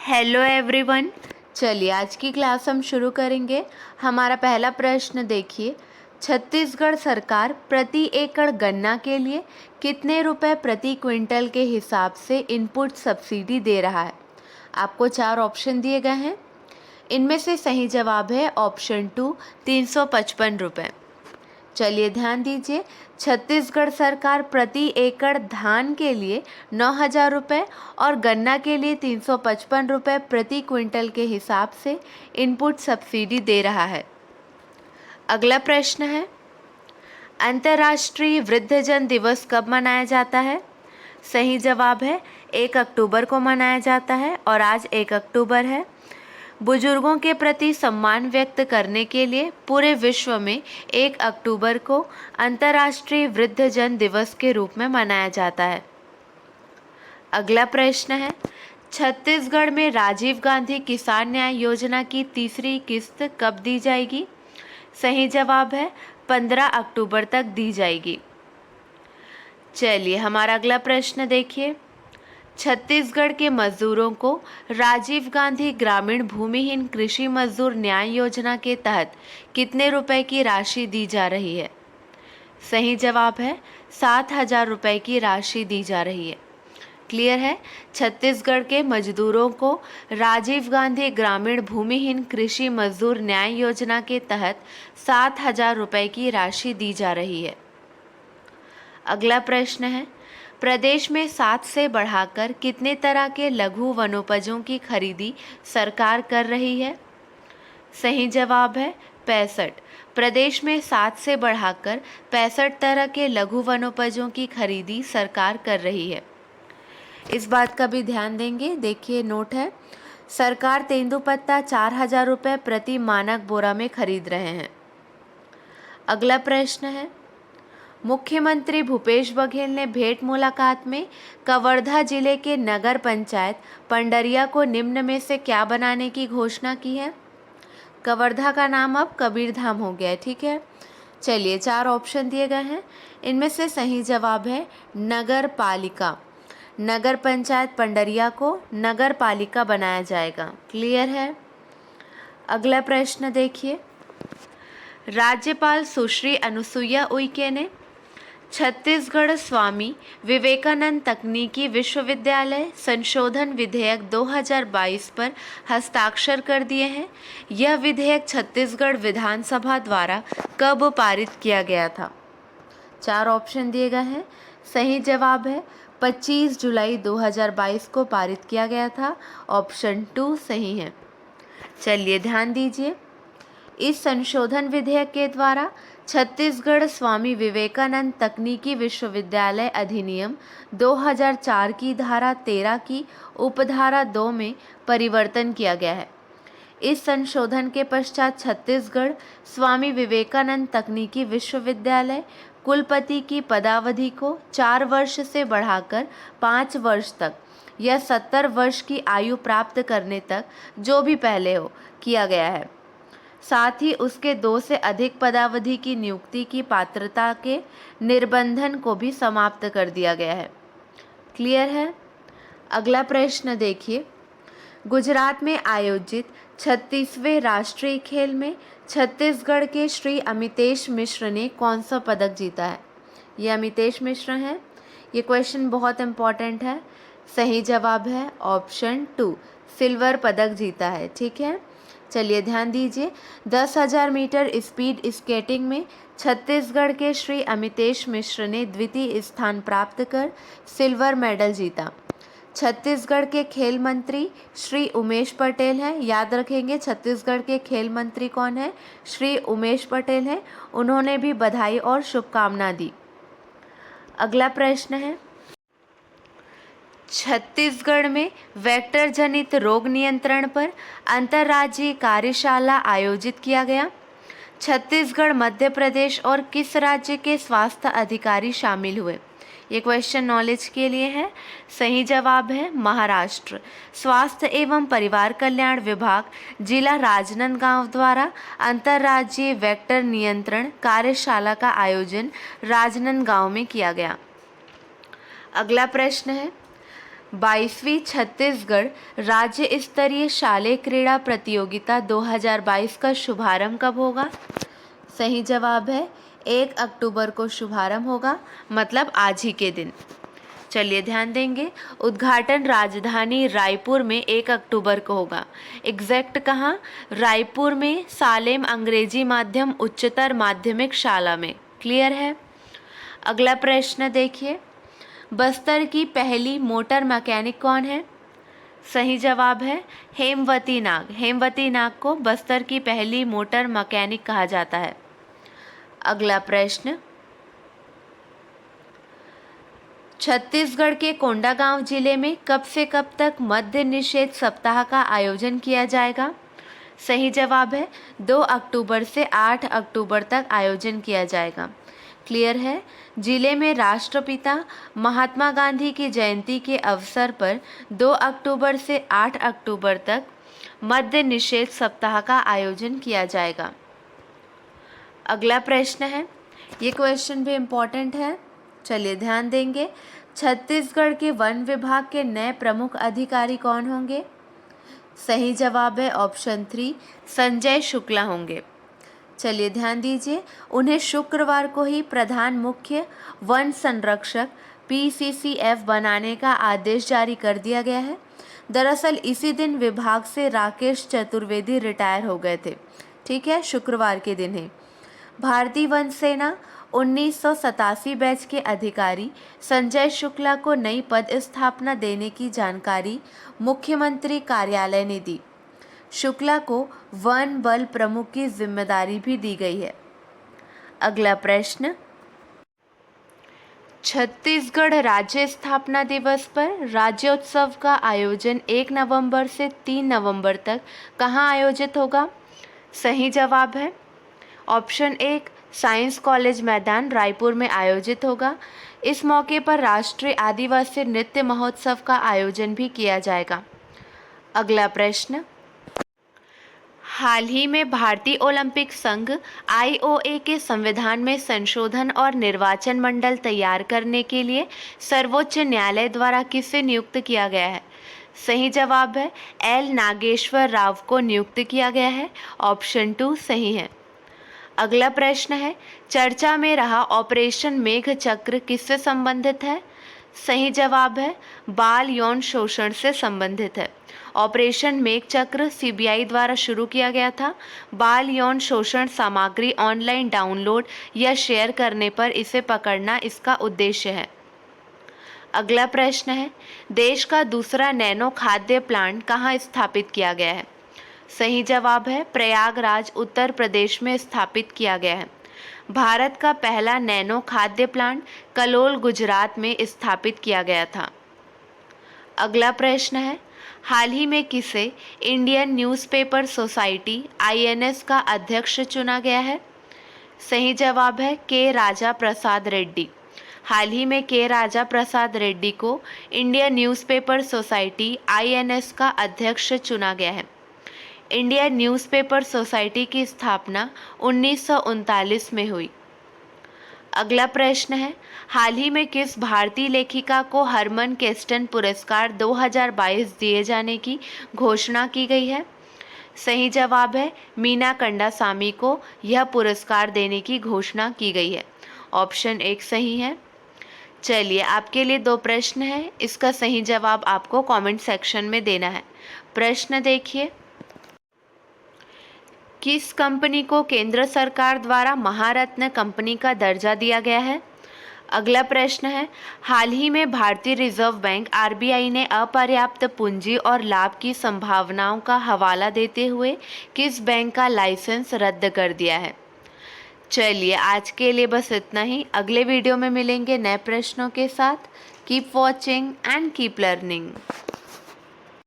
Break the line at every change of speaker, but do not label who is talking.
Hello everyone. चलिए आज की क्लास हम शुरू करेंगे। हमारा पहला प्रश्न देखिए, छत्तीसगढ़ सरकार प्रति एकड़ गन्ना के लिए कितने रुपए प्रति क्विंटल के हिसाब से इनपुट सब्सिडी दे रहा है। आपको 4 ऑप्शन दिए गए हैं। इनमें से सही जवाब है ऑप्शन 2, 355 रुपये। चलिए ध्यान दीजिए, छत्तीसगढ़ सरकार प्रति एकड़ धान के लिए 9,000 रुपये और गन्ना के लिए 355 रुपये प्रति क्विंटल के हिसाब से इनपुट सब्सिडी दे रहा है। अगला प्रश्न है, अंतर्राष्ट्रीय वृद्धजन दिवस कब मनाया जाता है। सही जवाब है 1 अक्टूबर को मनाया जाता है और आज 1 अक्टूबर है। बुजुर्गों के प्रति सम्मान व्यक्त करने के लिए पूरे विश्व में 1 अक्टूबर को अंतर्राष्ट्रीय वृद्धजन दिवस के रूप में मनाया जाता है। अगला प्रश्न है, छत्तीसगढ़ में राजीव गांधी किसान न्याय योजना की तीसरी किस्त कब दी जाएगी। सही जवाब है 15 अक्टूबर तक दी जाएगी। चलिए हमारा अगला प्रश्न देखिए, छत्तीसगढ़ के मजदूरों को राजीव गांधी ग्रामीण भूमिहीन कृषि मजदूर न्याय योजना के तहत कितने रुपए की राशि दी जा रही है। सही जवाब है 7,000 रुपये की राशि दी जा रही है। क्लियर है, छत्तीसगढ़ के मजदूरों को राजीव गांधी ग्रामीण भूमिहीन कृषि मजदूर न्याय योजना के तहत 7,000 रुपये की राशि दी जा रही है। अगला प्रश्न है, प्रदेश में 7 से बढ़ाकर कितने तरह के लघु वनोपजों की खरीदी सरकार कर रही है। सही जवाब है 65। प्रदेश में 7 से बढ़ाकर 65 तरह के लघु वनोपजों की खरीदी सरकार कर रही है। इस बात का भी ध्यान देंगे। देखिए नोट है, सरकार तेंदुपत्ता 4,000 रुपये प्रति मानक बोरा में खरीद रहे हैं। अगला प्रश्न है, मुख्यमंत्री भूपेश बघेल ने भेंट मुलाकात में कवर्धा जिले के नगर पंचायत पंडरिया को निम्न में से क्या बनाने की घोषणा की है। कवर्धा का नाम अब कबीरधाम हो गया है, ठीक है। चलिए 4 ऑप्शन दिए गए हैं। इनमें से सही जवाब है नगर पालिका। नगर पंचायत पंडरिया को नगर पालिका बनाया जाएगा। क्लियर है। अगला प्रश्न देखिए, राज्यपाल सुश्री अनुसुईया उइके ने छत्तीसगढ़ स्वामी विवेकानंद तकनीकी विश्वविद्यालय संशोधन विधेयक 2022 पर हस्ताक्षर कर दिए हैं। यह विधेयक छत्तीसगढ़ विधानसभा द्वारा कब पारित किया गया था। 4 ऑप्शन दिए गए हैं। सही जवाब है 25 जुलाई 2022 को पारित किया गया था। ऑप्शन 2 सही है। चलिए ध्यान दीजिए, इस संशोधन विधेयक के द्वारा छत्तीसगढ़ स्वामी विवेकानंद तकनीकी विश्वविद्यालय अधिनियम 2004 की धारा 13 की उपधारा 2 में परिवर्तन किया गया है। इस संशोधन के पश्चात छत्तीसगढ़ स्वामी विवेकानंद तकनीकी विश्वविद्यालय कुलपति की पदावधि को 4 वर्ष से बढ़ाकर 5 वर्ष तक या 70 वर्ष की आयु प्राप्त करने तक, जो भी पहले हो, किया गया है। साथ ही उसके 2 से अधिक पदावधि की नियुक्ति की पात्रता के निर्बंधन को भी समाप्त कर दिया गया है। क्लियर है। अगला प्रश्न देखिए, गुजरात में आयोजित 36वें राष्ट्रीय खेल में छत्तीसगढ़ के श्री अमितेश मिश्र ने कौन सा पदक जीता है। ये अमितेश मिश्र हैं। ये क्वेश्चन बहुत इम्पॉर्टेंट है। सही जवाब है ऑप्शन 2, सिल्वर पदक जीता है। ठीक है, चलिए ध्यान दीजिए, 10,000 मीटर स्पीड स्केटिंग में छत्तीसगढ़ के श्री अमितेश मिश्र ने द्वितीय स्थान प्राप्त कर सिल्वर मेडल जीता। छत्तीसगढ़ के खेल मंत्री श्री उमेश पटेल हैं। याद रखेंगे, छत्तीसगढ़ के खेल मंत्री कौन है, श्री उमेश पटेल हैं। उन्होंने भी बधाई और शुभकामना दी। अगला प्रश्न है, छत्तीसगढ़ में वेक्टर जनित रोग नियंत्रण पर अंतर्राज्यीय कार्यशाला आयोजित किया गया। छत्तीसगढ़, मध्य प्रदेश और किस राज्य के स्वास्थ्य अधिकारी शामिल हुए। ये क्वेश्चन नॉलेज के लिए है। सही जवाब है महाराष्ट्र। स्वास्थ्य एवं परिवार कल्याण विभाग जिला राजनांदगांव द्वारा अंतर्राज्यीय वेक्टर नियंत्रण कार्यशाला का आयोजन राजनांदगांव में किया गया। अगला प्रश्न है, 22वीं छत्तीसगढ़ राज्य स्तरीय शालेय क्रीड़ा प्रतियोगिता 2022 का शुभारंभ कब होगा? सही जवाब है 1 अक्टूबर को शुभारंभ होगा, मतलब आज ही के दिन। चलिए ध्यान देंगे। उद्घाटन राजधानी रायपुर में 1 अक्टूबर को होगा। एग्जैक्ट कहाँ? रायपुर में सालेम अंग्रेजी माध्यम उच्चतर माध्यमिक शाला में। क्लियर है? अगला प्रश्न देखिए, बस्तर की पहली मोटर मैकेनिक कौन है? सही जवाब है हेमवती नाग। हेमवती नाग को बस्तर की पहली मोटर मैकेनिक कहा जाता है। अगला प्रश्न, छत्तीसगढ़ के कोंडागांव जिले में कब से कब तक मद्य निषेध सप्ताह का आयोजन किया जाएगा? सही जवाब है 2 अक्टूबर से 8 अक्टूबर तक आयोजन किया जाएगा। क्लियर है? जिले में राष्ट्रपिता महात्मा गांधी की जयंती के अवसर पर 2 अक्टूबर से 8 अक्टूबर तक मद्य निषेध सप्ताह का आयोजन किया जाएगा। अगला प्रश्न है, ये क्वेश्चन भी इम्पोर्टेंट है, चलिए ध्यान देंगे। छत्तीसगढ़ के वन विभाग के नए प्रमुख अधिकारी कौन होंगे? सही जवाब है ऑप्शन 3 संजय शुक्ला होंगे। चलिए ध्यान दीजिए, उन्हें शुक्रवार को ही प्रधान मुख्य वन संरक्षक PCCF बनाने का आदेश जारी कर दिया गया है। दरअसल इसी दिन विभाग से राकेश चतुर्वेदी रिटायर हो गए थे। ठीक है, शुक्रवार के दिन है। भारतीय वन सेना 1987 बैच के अधिकारी संजय शुक्ला को नई पद स्थापना देने की जानकारी मुख्यमंत्री कार्यालय ने दी। शुक्ला को वन बल प्रमुख की जिम्मेदारी भी दी गई है। अगला प्रश्न, छत्तीसगढ़ राज्य स्थापना दिवस पर राज्योत्सव का आयोजन 1 नवंबर से 3 नवंबर तक कहाँ आयोजित होगा? सही जवाब है ऑप्शन 1 साइंस कॉलेज मैदान रायपुर में आयोजित होगा। इस मौके पर राष्ट्रीय आदिवासी नृत्य महोत्सव का आयोजन भी किया जाएगा। अगला प्रश्न, हाल ही में भारतीय ओलंपिक संघ IOA के संविधान में संशोधन और निर्वाचन मंडल तैयार करने के लिए सर्वोच्च न्यायालय द्वारा किसे नियुक्त किया गया है? सही जवाब है L नागेश्वर राव को नियुक्त किया गया है। ऑप्शन 2 सही है। अगला प्रश्न है, चर्चा में रहा ऑपरेशन मेघ चक्र किससे संबंधित है? सही जवाब है बाल यौन शोषण से संबंधित है। ऑपरेशन मेघ चक्र CBI द्वारा शुरू किया गया था। बाल यौन शोषण सामग्री ऑनलाइन डाउनलोड या शेयर करने पर इसे पकड़ना इसका उद्देश्य है। अगला प्रश्न है, देश का दूसरा नैनो खाद्य प्लांट कहाँ स्थापित किया गया है? सही जवाब है प्रयागराज उत्तर प्रदेश में स्थापित किया गया है। भारत का पहला नैनो खाद्य प्लांट कलोल गुजरात में स्थापित किया गया था। अगला प्रश्न है, हाल ही में किसे इंडियन न्यूज़पेपर सोसाइटी INS का अध्यक्ष चुना गया है? सही जवाब है के राजा प्रसाद रेड्डी। हाल ही में के राजा प्रसाद रेड्डी को इंडियन न्यूज़पेपर सोसाइटी INS का अध्यक्ष चुना गया है। इंडियन न्यूज़पेपर सोसाइटी की स्थापना 1939 में हुई। अगला प्रश्न है, हाल ही में किस भारतीय लेखिका को हरमन केस्टन पुरस्कार 2022 दिए जाने की घोषणा की गई है? सही जवाब है मीना कंडासामी को यह पुरस्कार देने की घोषणा की गई है। ऑप्शन 1 सही है। चलिए, आपके लिए 2 प्रश्न हैं, इसका सही जवाब आपको कमेंट सेक्शन में देना है। प्रश्न देखिए, किस कंपनी को केंद्र सरकार द्वारा महारत्न कंपनी का दर्जा दिया गया है? अगला प्रश्न है, हाल ही में भारतीय रिजर्व बैंक RBI ने अपर्याप्त पूंजी और लाभ की संभावनाओं का हवाला देते हुए किस बैंक का लाइसेंस रद्द कर दिया है? चलिए, आज के लिए बस इतना ही। अगले वीडियो में मिलेंगे नए प्रश्नों के साथ। Keep watching and keep learning.